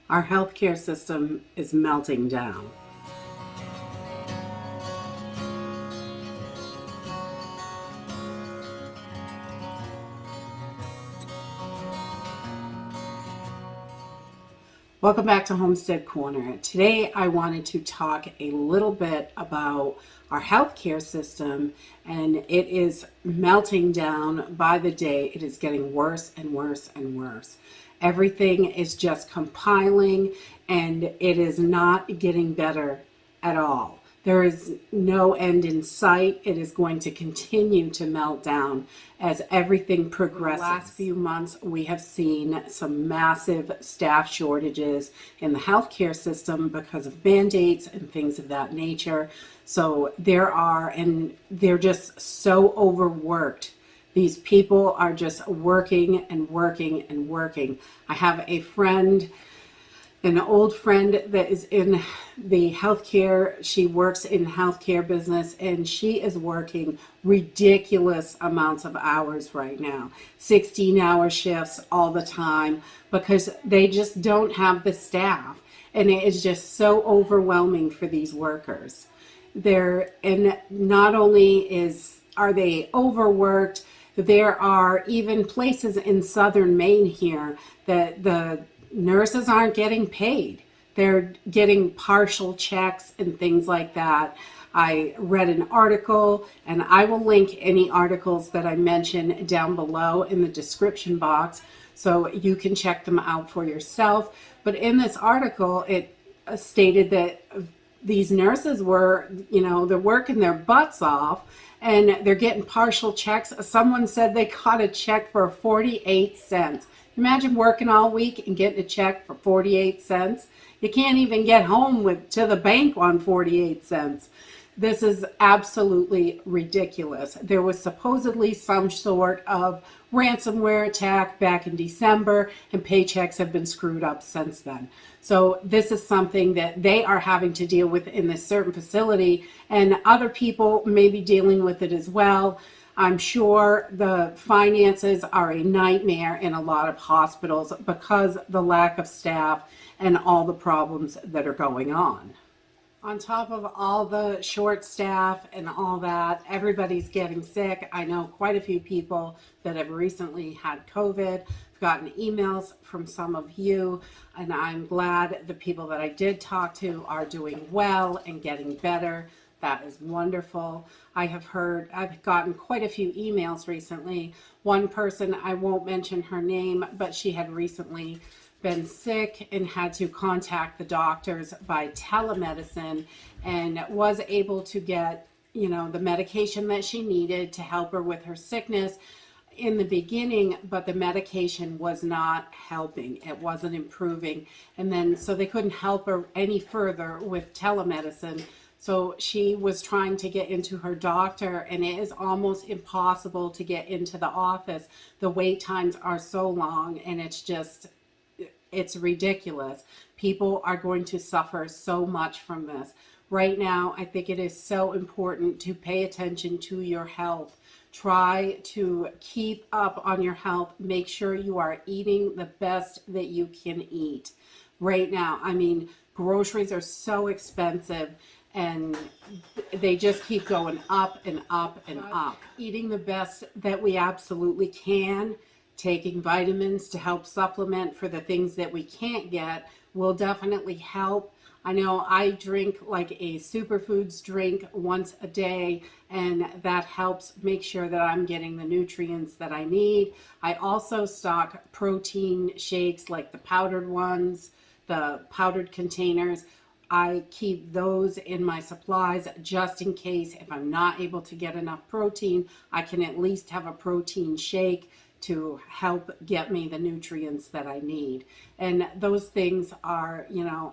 Our healthcare system is melting down. Welcome back to Homestead Corner. Today I wanted to talk a little bit about our healthcare system, and it is melting down by the day. It is getting worse and worse and worse. Everything is just compiling, and it is not getting better at all. There is no end in sight. It is going to continue to melt down as everything progresses. The last few months, we have seen some massive staff shortages in the healthcare system because of mandates and things of that nature. So and they're just so overworked. These people are just working and working and working. I have an old friend that is in the healthcare. She works in healthcare business, and she is working ridiculous amounts of hours right now, 16-hour shifts all the time, because they just don't have the staff. And it is just so overwhelming for these workers. And not only are they overworked, there are even places in southern Maine here that the nurses aren't getting paid. They're getting partial checks and things like that. I read an article, and I will link any articles that I mention down below in the description box so you can check them out for yourself. But in this article, it stated that these nurses they're working their butts off, and they're getting partial checks. Someone said they got a check for 48 cents. Imagine working all week and getting a check for 48 cents. You can't even get home to the bank on 48 cents. This is absolutely ridiculous. There was supposedly some sort of ransomware attack back in December, and paychecks have been screwed up since then. So this is something that they are having to deal with in this certain facility, and other people may be dealing with it as well. I'm sure the finances are a nightmare in a lot of hospitals because the lack of staff and all the problems that are going on. On top of all the short staff and all that, everybody's getting sick. I know quite a few people that have recently had COVID. I've gotten emails from some of you, and I'm glad the people that I did talk to are doing well and getting better. That is wonderful. I've gotten quite a few emails recently. One person, I won't mention her name, but she had recently been sick and had to contact the doctors by telemedicine, and was able to get, the medication that she needed to help her with her sickness in the beginning, but the medication was not helping. It wasn't improving. And then, so they couldn't help her any further with telemedicine. So she was trying to get into her doctor, and it is almost impossible to get into the office. The wait times are so long, and it's ridiculous. People are going to suffer so much from this. Right now, I think it is so important to pay attention to your health. Try to keep up on your health. Make sure you are eating the best that you can eat. Right now, groceries are so expensive, and they just keep going up and up and up. Eating the best that we absolutely can, taking vitamins to help supplement for the things that we can't get, will definitely help. I know I drink like a superfoods drink once a day, and that helps make sure that I'm getting the nutrients that I need. I also stock protein shakes, like the powdered ones, the powdered containers. I keep those in my supplies just in case if I'm not able to get enough protein, I can at least have a protein shake to help get me the nutrients that I need. And those things are,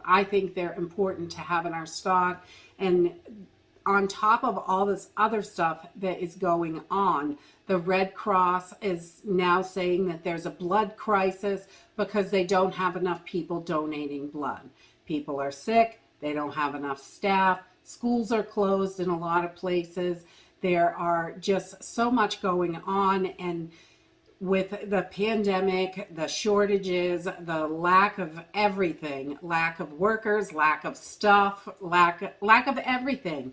I think they're important to have in our stock. And on top of all this other stuff that is going on, the Red Cross is now saying that there's a blood crisis because they don't have enough people donating blood. People are sick, they don't have enough staff, schools are closed in a lot of places. There are just so much going on, and with the pandemic, the shortages, the lack of everything, lack of workers, lack of stuff, lack of everything.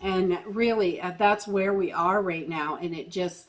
And really, that's where we are right now. And it just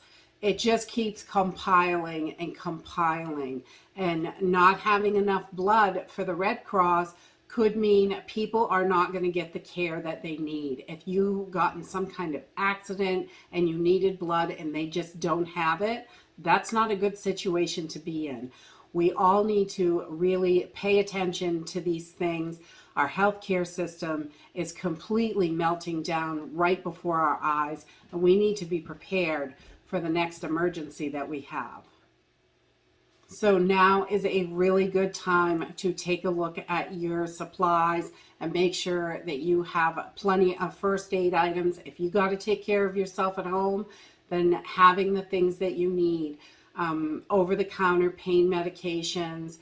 keeps compiling and compiling. And not having enough blood for the Red Cross could mean people are not going to get the care that they need. If you got in some kind of accident and you needed blood and they just don't have it, that's not a good situation to be in. We all need to really pay attention to these things. Our healthcare system is completely melting down right before our eyes, and we need to be prepared for the next emergency that we have. So now is a really good time to take a look at your supplies and make sure that you have plenty of first aid items. If you got to take care of yourself at home, then having the things that you need, over-the-counter pain medications,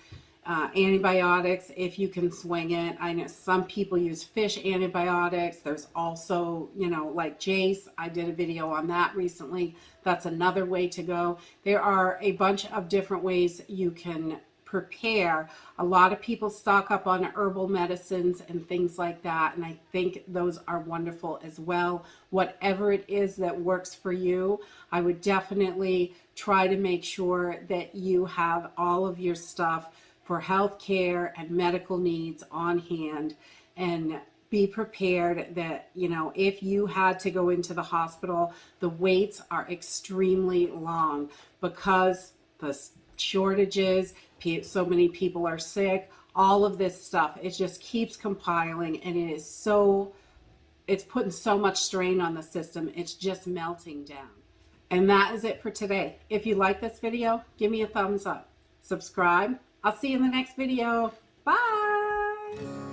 antibiotics if you can swing it. I know some people use fish antibiotics. There's also, like Jace. I did a video on that recently. That's another way to go. There are a bunch of different ways you can prepare. A lot of people stock up on herbal medicines and things like that, and I think those are wonderful as well. Whatever it is that works for you, I would definitely try to make sure that you have all of your stuff for health care and medical needs on hand, and be prepared that, if you had to go into the hospital, the waits are extremely long because the shortages, so many people are sick, all of this stuff, it just keeps compiling, and it's putting so much strain on the system. It's just melting down. And that is it for today. If you like this video, give me a thumbs up. Subscribe. I'll see you in the next video. Bye.